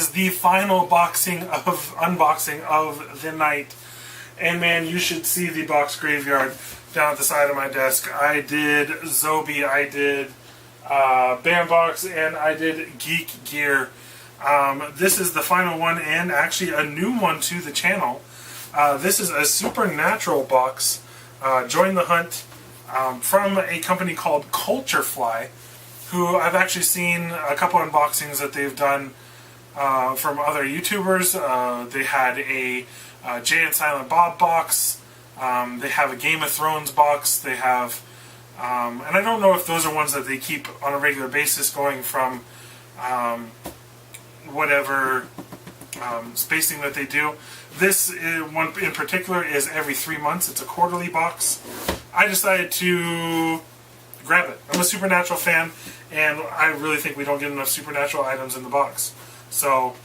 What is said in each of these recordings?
is the final unboxing of the night. And man, you should see the box graveyard down at the side of my desk. I did Zobi, I did Bandbox, and I did Geek Gear. This is the final one, and actually a new one to the channel. This is a Supernatural box. Join the Hunt from a company called CultureFly, who I've actually seen a couple unboxings that they've done from other YouTubers. They had a Jay and Silent Bob box. They have a Game of Thrones box. They have, and I don't know if those are ones that they keep on a regular basis going from whatever spacing that they do. This one in particular is every 3 months. It's a quarterly box. I decided to grab it. I'm a Supernatural fan, and I really think we don't get enough Supernatural items in the box. So,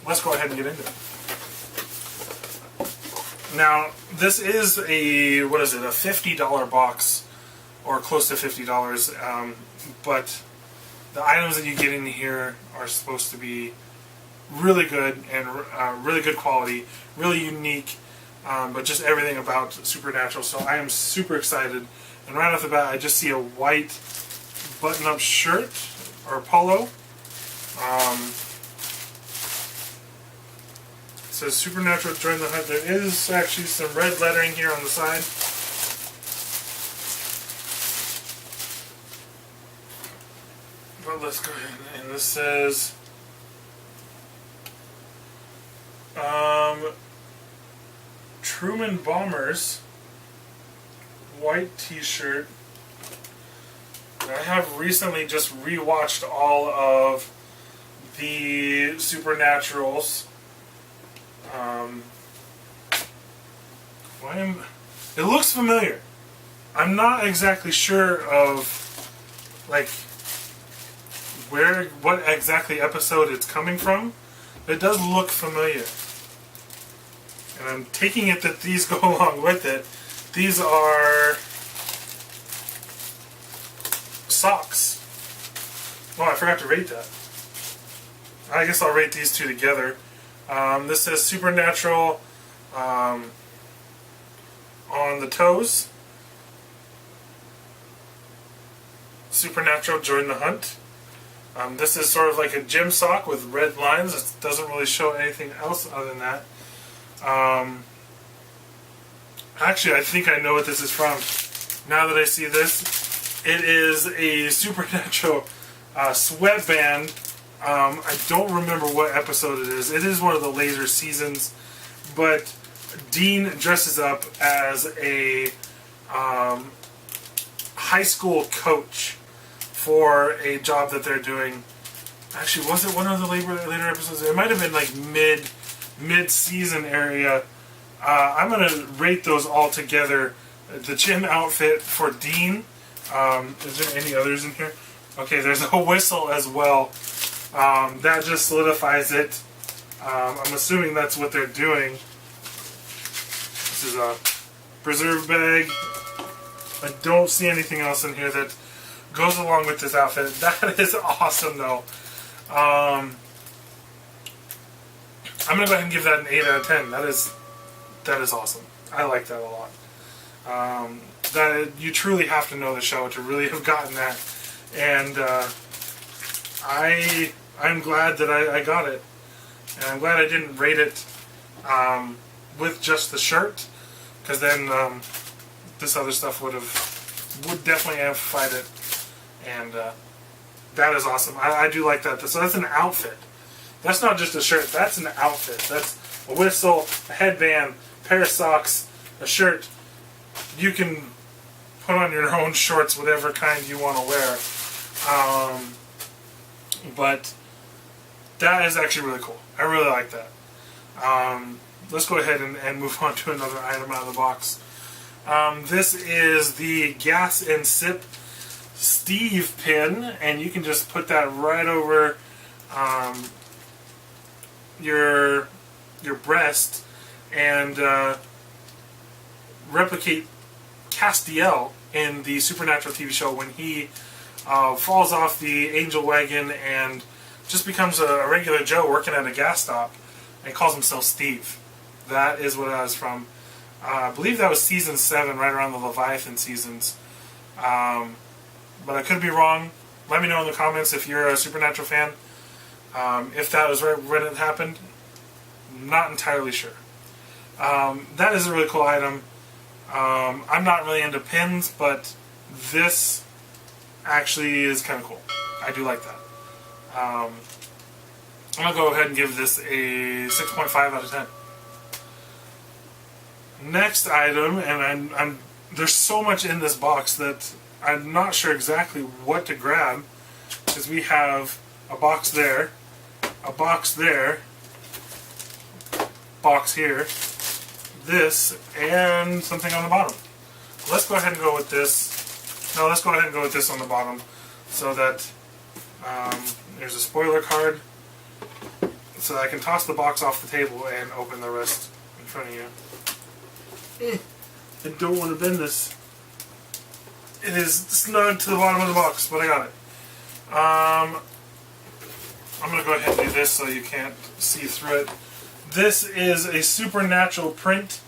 let's go ahead and get into it. Now, this is a, what is it, a $50 box, or close to $50, but the items that you get in here are supposed to be really good and really good quality, really unique, but just everything about Supernatural. So I am super excited. And right off the bat, I just see a white button-up shirt or polo. It says Supernatural Join the Hunt. There is actually some red lettering here on the side. But let's go ahead, and this says Truman Bombers, white t-shirt. I have recently just rewatched all of the Supernaturals. It looks familiar. I'm not exactly sure of like what exactly episode it's coming from. But it does look familiar. And I'm taking it that these go along with it. These are socks. Oh, I forgot to rate that. I guess I'll rate these two together. This says Supernatural on the toes. Supernatural Join the Hunt. This is sort of like a gym sock with red lines. It doesn't really show anything else other than that. Actually, I think I know what this is from. Now that I see this, it is a Supernatural sweatband. I don't remember what episode it is. It is one of the later seasons, but Dean dresses up as a high school coach for a job that they're doing. Actually, was it one of the later episodes? It might have been like mid-season area. I'm going to rate those all together. The gym outfit for Dean. Is there any others in here? Okay, there's a whistle as well. That just solidifies it. I'm assuming that's what they're doing. This is a preserve bag. I don't see anything else in here that goes along with this outfit. That is awesome, though. I'm going to go ahead and give that an 8 out of 10. That is awesome. I like that a lot. That you truly have to know the show to really have gotten that. And I'm glad that I got it. And I'm glad I didn't rate it with just the shirt, because then this other stuff would definitely amplified it. And that is awesome. I do like that. So that's an outfit. That's not just a shirt. That's an outfit. That's a whistle, a headband, a pair of socks, a shirt. You can put on your own shorts, whatever kind you want to wear. But that is actually really cool. I really like that. Let's go ahead and move on to another item out of the box. This is the Gas and Sip Steve pin, and you can just put that right over your breast and replicate Castiel in the Supernatural TV show when he falls off the angel wagon and just becomes a regular Joe working at a gas stop and calls himself Steve. That is what I was from. I believe that was season 7, right around the Leviathan seasons. But I could be wrong. Let me know in the comments if you're a Supernatural fan. If that was right when it happened. Not entirely sure. That is a really cool item. I'm not really into pins, but this actually is kind of cool. I do like that. I'm going to go ahead and give this a 6.5 out of 10. Next item, and there's so much in this box that I'm not sure exactly what to grab, because we have a box there, a box there, box here, this, and something on the bottom. Let's go ahead and go with this. No, let's go ahead and go with this on the bottom, so that there's a spoiler card, so that I can toss the box off the table and open the rest in front of you. I don't want to bend this. It is snug to the bottom of the box, but I got it. I'm going to go ahead and do this so you can't see through it. This is a Supernatural print.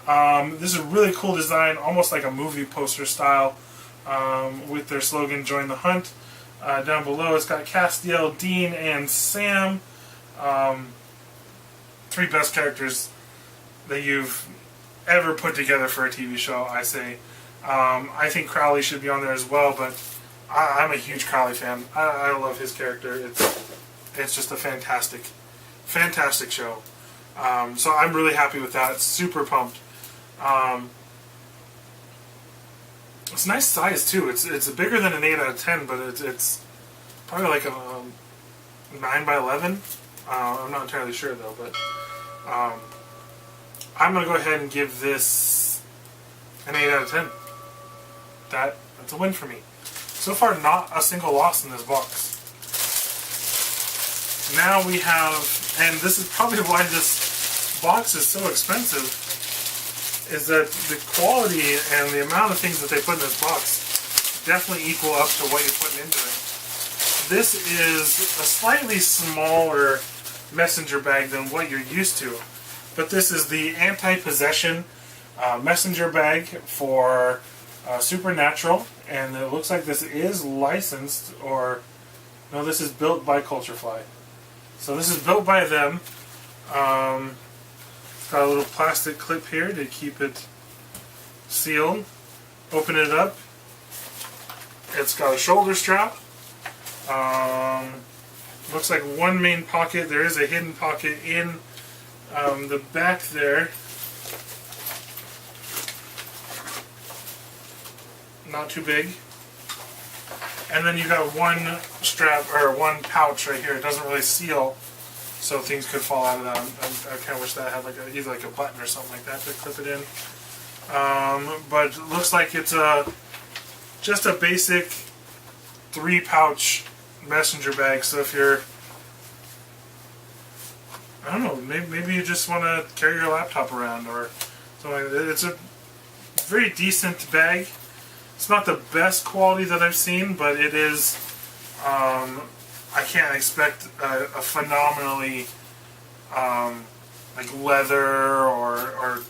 This is a really cool design, almost like a movie poster style, with their slogan, "Join the Hunt." Down below it's got Castiel, Dean, and Sam. 3 best characters that you've ever put together for a TV show, I say. I think Crowley should be on there as well, but I'm a huge Crowley fan. I love his character. It's just a fantastic show. So I'm really happy with that. Super pumped. It's a nice size too. It's bigger than an 8 out of 10, but it's probably like a 9 by 11. I'm not entirely sure though, but I'm going to go ahead and give this an 8 out of 10. That's a win for me. So far, not a single loss in this box. Now we have, and this is probably why this box is so expensive, is that the quality and the amount of things that they put in this box definitely equal up to what you're putting into it. This is a slightly smaller messenger bag than what you're used to. But this is the anti-possession messenger bag for Supernatural, and it looks like this is licensed, or no, this is built by CultureFly. So this is built by them. It's got a little plastic clip here to keep it sealed. Open it up. It's got a shoulder strap. Looks like one main pocket. There is a hidden pocket in the back there. Not too big. And then you got one strap, or one pouch right here. It doesn't really seal, so things could fall out of that. I kind of wish that had either like a button or something like that to clip it in. But it looks like it's just a basic 3-pouch messenger bag. So if you're, I don't know, maybe you just want to carry your laptop around or something like that. It's a very decent bag. It's not the best quality that I've seen, but it is, I can't expect a phenomenally, like leather or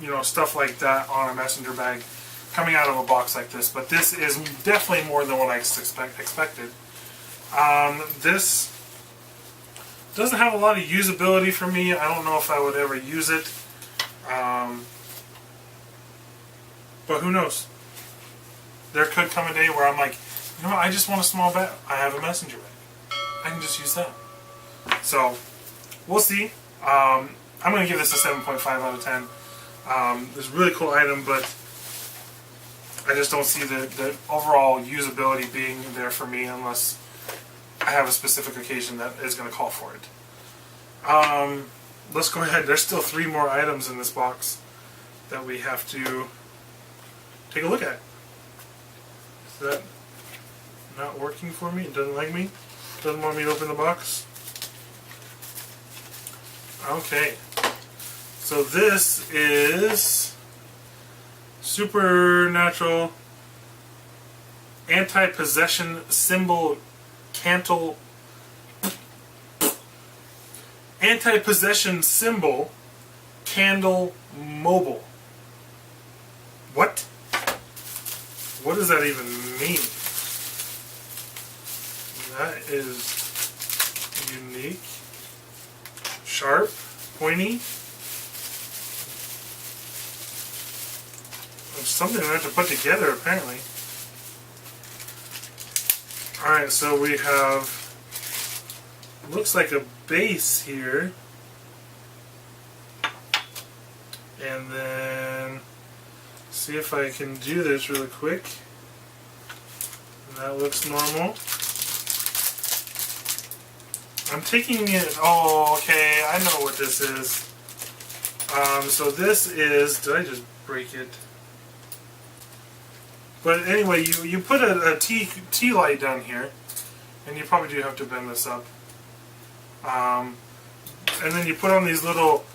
you know, stuff like that on a messenger bag coming out of a box like this. But this is definitely more than what I expected. This doesn't have a lot of usability for me. I don't know if I would ever use it. But who knows? There could come a day where I'm like, you know what, I just want a small bag. I have a messenger bag. I can just use that. So, we'll see. I'm going to give this a 7.5 out of 10. It's a really cool item, but I just don't see the overall usability being there for me unless I have a specific occasion that is going to call for it. Let's go ahead. There's still 3 more items in this box that we have to take a look at. Is that not working for me? It doesn't like me? Doesn't want me to open the box? Okay. So this is Supernatural Anti-Possession Symbol Cantle Anti-possession symbol, candle mobile. What? What does that even mean? That is unique. Sharp, pointy. There's something I have to put together apparently. Alright, so we have, looks like a base here. And then, see if I can do this really quick. And that looks normal. I'm taking it, oh, okay, I know what this is. So this is, did I just break it? But anyway, you put a tea light down here, and you probably do have to bend this up. And then you put on these little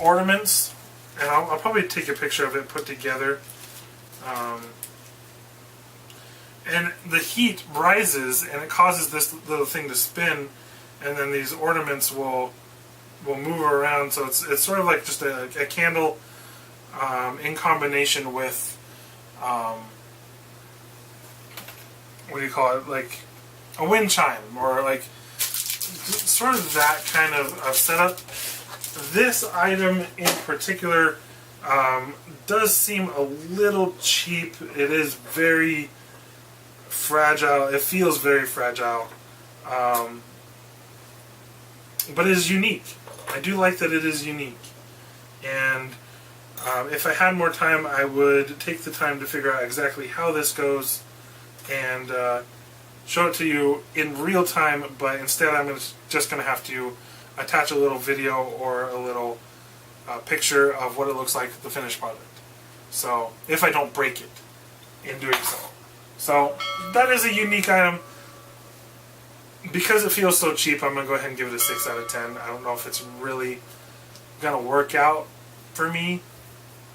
ornaments, and I'll probably take a picture of it put together. And the heat rises, and it causes this little thing to spin, and then these ornaments will move around. So it's sort of like just a candle in combination with what do you call it? Like a wind chime, or like sort of that kind of setup. This item in particular does seem a little cheap. It is very fragile. It feels very fragile. But it is unique. I do like that it is unique. And if I had more time, I would take the time to figure out exactly how this goes and show it to you in real time, but instead I'm just going to have to attach a little video or a little picture of what it looks like, the finished product. So, if I don't break it in doing so. So, that is a unique item. Because it feels so cheap, I'm going to go ahead and give it a 6 out of 10. I don't know if it's really going to work out for me,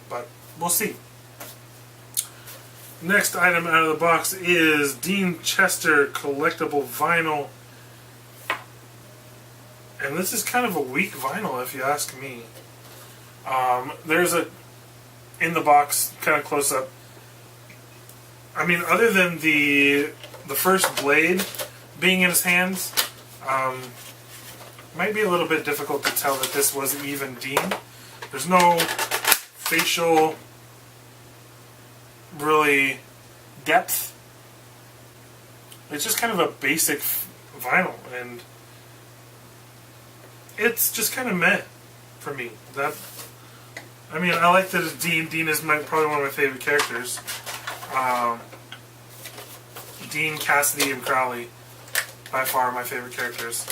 but we'll see. Next item out of the box is Dean Chester collectible vinyl. And this is kind of a weak vinyl if you ask me. There's a, in the box, kind of close up. I mean, other than the first blade being in his hands, might be a little bit difficult to tell that this was even Dean. There's no facial, really, depth. It's just kind of a basic vinyl, and it's just kind of meh for me. I mean, I like that it's Dean. Dean is probably one of my favorite characters. Dean, Cassidy, and Crowley, by far my favorite characters.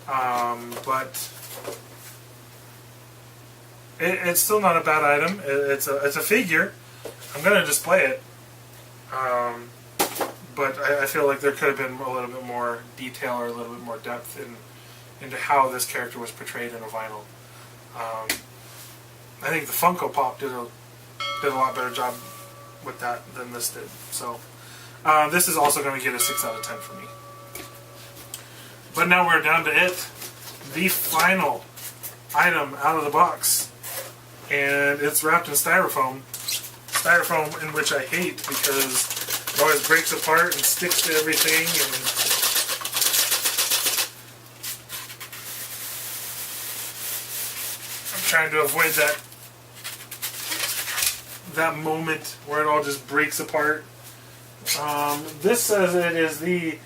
But it's still not a bad item. It's a figure. I'm going to display it. But I feel like there could have been a little bit more detail or a little bit more depth into how this character was portrayed in a vinyl. I think the Funko Pop did a lot better job with that than this did. So this is also going to get a 6 out of 10 for me. But now we're down to it. The final item out of the box. And it's wrapped in styrofoam. Styrofoam in which I hate because it always breaks apart and sticks to everything. And I'm trying to avoid that moment where it all just breaks apart. This says it is the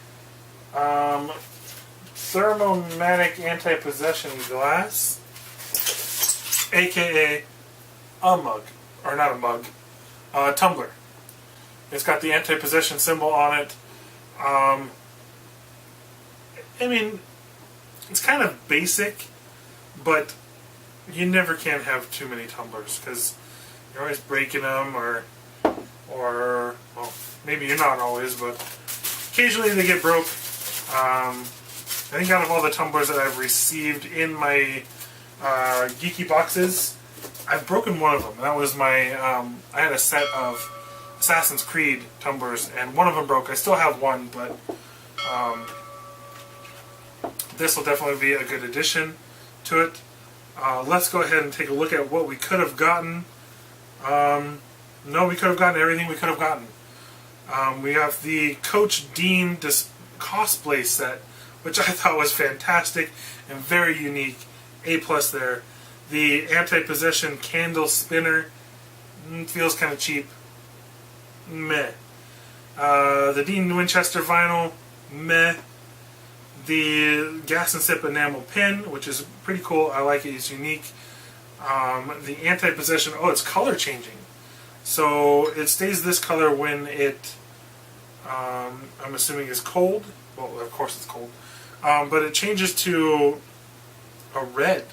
thermomatic anti-possession glass, aka a mug, or not a mug, a tumbler. It's got the anti-possession symbol on it. I mean, it's kind of basic, but you never can have too many tumblers because you're always breaking them, or well, maybe you're not always, but occasionally they get broke. I think out of all the tumblers that I've received in my geeky boxes, I've broken one of them. That was my, I had a set of Assassin's Creed tumblers, and one of them broke. I still have one, but this will definitely be a good addition to it. Let's go ahead and take a look at what we could have gotten. No, we could have gotten everything we could have gotten. We have the Coach Dean cosplay set, which I thought was fantastic and very unique. A+ there. The anti-possession candle spinner feels kind of cheap. Meh. The Dean Winchester vinyl. Meh. The Gas and Sip enamel pin, which is pretty cool. I like it. It's unique. The anti-possession. Oh, it's color changing. So it stays this color when it, I'm assuming, is cold. Well, of course it's cold. But it changes to a red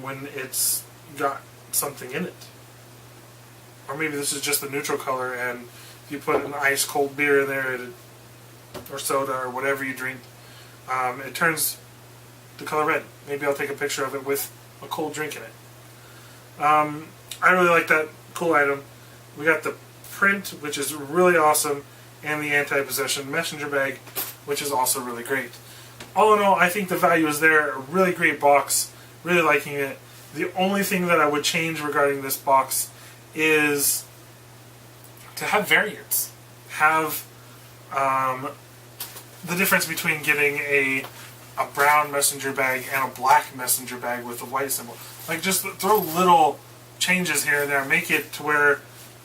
when it's got something in it. Or maybe this is just the neutral color, and if you put an ice cold beer in there, or soda, or whatever you drink, it turns the color red. Maybe I'll take a picture of it with a cold drink in it. I really like that cool item. We got the print, which is really awesome, and the anti-possession messenger bag, which is also really great. All in all, I think the value is there. A really great box. Really liking it. The only thing that I would change regarding this box is to have variants. Have the difference between getting a brown messenger bag and a black messenger bag with a white symbol. Like, just throw little changes here and there. Make it to where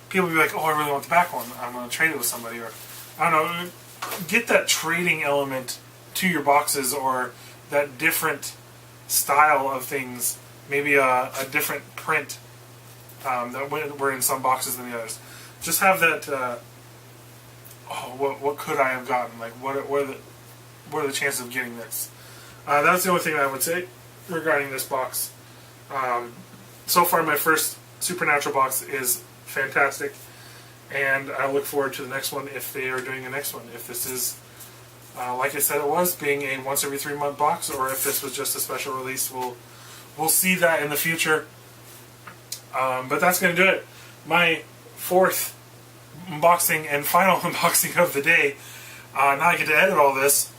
people will be like, oh, I really want the back one. I'm going to trade it with somebody. Or, I don't know, get that trading element to your boxes, or that different style of things. Maybe a different print that were in some boxes than the others. Just have that, what could I have gotten? Like, what are the chances of getting this? That's the only thing I would say regarding this box. So far, my first Supernatural box is fantastic, and I look forward to the next one if they are doing a next one. If this is, like I said it was, being a once every 3 month box, or if this was just a special release, we'll see that in the future. But that's going to do it. My fourth unboxing and final unboxing of the day. Now I get to edit all this.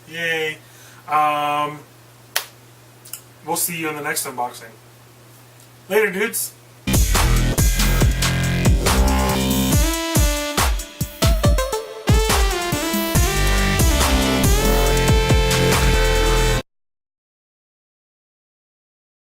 Yay. We'll see you in the next unboxing. Later, dudes.